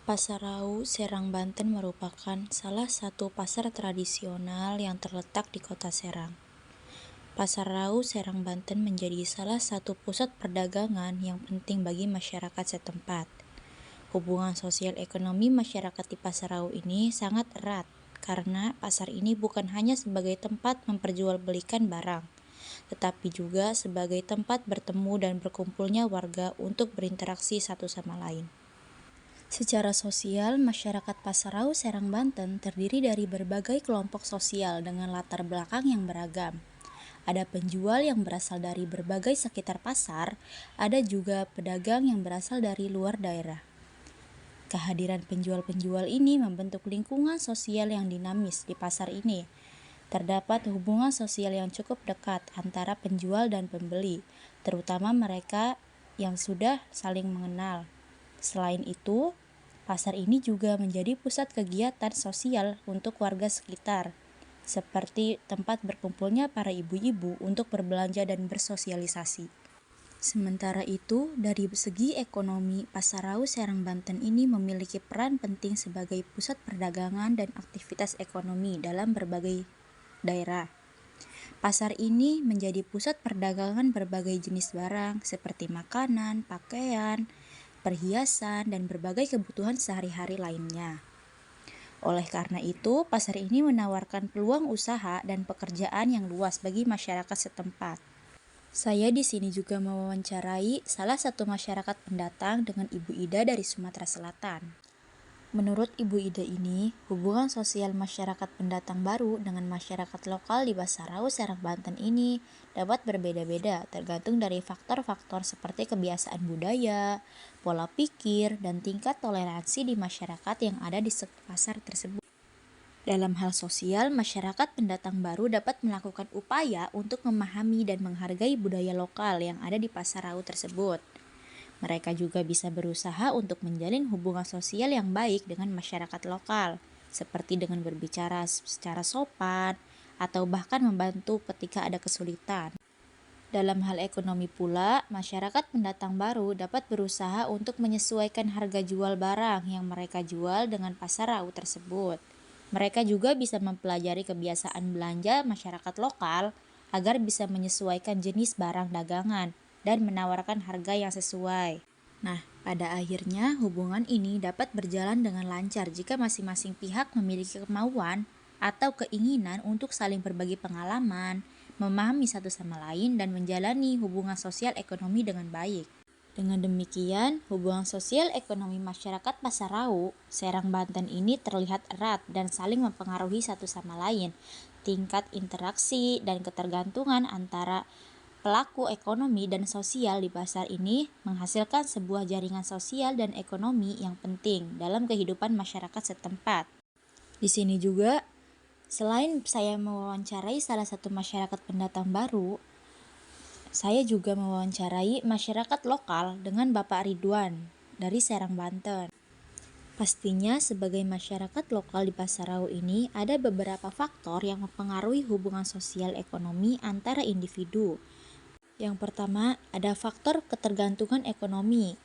Pasar Rau, Serang, Banten merupakan salah satu pasar tradisional yang terletak di kota Serang. Pasar Rau, Serang, Banten menjadi salah satu pusat perdagangan yang penting bagi masyarakat setempat. Hubungan sosial ekonomi masyarakat di Pasar Rau ini sangat erat, karena pasar ini bukan hanya sebagai tempat memperjualbelikan barang, tetapi juga sebagai tempat bertemu dan berkumpulnya warga untuk berinteraksi satu sama lain. Secara sosial, masyarakat Pasar Rau, Serang, Banten terdiri dari berbagai kelompok sosial dengan latar belakang yang beragam. Ada penjual yang berasal dari berbagai sekitar pasar, ada juga pedagang yang berasal dari luar daerah. Kehadiran penjual-penjual ini membentuk lingkungan sosial yang dinamis di pasar ini. Terdapat hubungan sosial yang cukup dekat antara penjual dan pembeli, terutama mereka yang sudah saling mengenal. Selain itu, pasar ini juga menjadi pusat kegiatan sosial untuk warga sekitar, seperti tempat berkumpulnya para ibu-ibu untuk berbelanja dan bersosialisasi. Sementara itu, dari segi ekonomi, Pasar Rau Serang Banten ini memiliki peran penting sebagai pusat perdagangan dan aktivitas ekonomi dalam berbagai daerah. Pasar ini menjadi pusat perdagangan berbagai jenis barang seperti makanan, pakaian, perhiasan, dan berbagai kebutuhan sehari-hari lainnya. Oleh karena itu, pasar ini menawarkan peluang usaha dan pekerjaan yang luas bagi masyarakat setempat. Saya di sini juga mewawancarai salah satu masyarakat pendatang dengan Ibu Ida dari Sumatera Selatan. Menurut Ibu Ida ini, hubungan sosial masyarakat pendatang baru dengan masyarakat lokal di Pasar Rau, Serang, Banten ini dapat berbeda-beda tergantung dari faktor-faktor seperti kebiasaan budaya, pola pikir, dan tingkat toleransi di masyarakat yang ada di pasar tersebut. Dalam hal sosial, masyarakat pendatang baru dapat melakukan upaya untuk memahami dan menghargai budaya lokal yang ada di Pasar Rau tersebut. Mereka juga bisa berusaha untuk menjalin hubungan sosial yang baik dengan masyarakat lokal, seperti dengan berbicara secara sopan atau bahkan membantu ketika ada kesulitan. Dalam hal ekonomi pula, masyarakat pendatang baru dapat berusaha untuk menyesuaikan harga jual barang yang mereka jual dengan pasar Rau tersebut. Mereka juga bisa mempelajari kebiasaan belanja masyarakat lokal agar bisa menyesuaikan jenis barang dagangan dan menawarkan harga yang sesuai. Nah, pada akhirnya hubungan ini dapat berjalan dengan lancar jika masing-masing pihak memiliki kemauan atau keinginan untuk saling berbagi pengalaman, memahami satu sama lain, dan menjalani hubungan sosial ekonomi dengan baik. Dengan demikian, hubungan sosial ekonomi masyarakat Pasar Rau, Serang, Banten ini terlihat erat dan saling mempengaruhi satu sama lain. Tingkat interaksi dan ketergantungan antara pelaku ekonomi dan sosial di pasar ini menghasilkan sebuah jaringan sosial dan ekonomi yang penting dalam kehidupan masyarakat setempat. Di sini juga, selain saya mewawancarai salah satu masyarakat pendatang baru, saya juga mewawancarai masyarakat lokal dengan Bapak Ridwan dari Serang, Banten. Pastinya sebagai masyarakat lokal di Pasar Rau ini ada beberapa faktor yang mempengaruhi hubungan sosial ekonomi antara individu. Yang pertama, ada faktor ketergantungan ekonomi.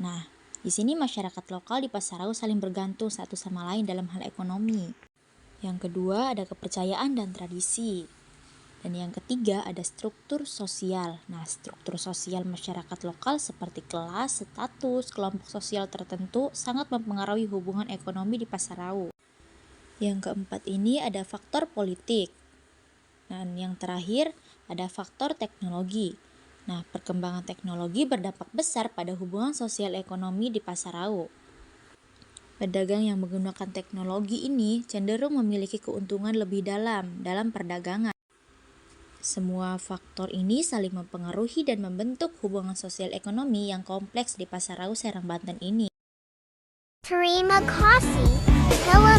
Nah, di sini masyarakat lokal di Pasar Rau saling bergantung satu sama lain dalam hal ekonomi. Yang kedua, ada kepercayaan dan tradisi. Dan yang ketiga, ada struktur sosial. Nah, struktur sosial masyarakat lokal seperti kelas, status, kelompok sosial tertentu sangat mempengaruhi hubungan ekonomi di Pasar Rau. Yang keempat ini ada faktor politik. Dan yang terakhir, ada faktor teknologi. Nah, perkembangan teknologi berdampak besar pada hubungan sosial ekonomi di Pasar Rau. Pedagang yang menggunakan teknologi ini cenderung memiliki keuntungan lebih dalam perdagangan. Semua faktor ini saling mempengaruhi dan membentuk hubungan sosial ekonomi yang kompleks di Pasar Rau, Serang, Banten ini. Terima kasih telah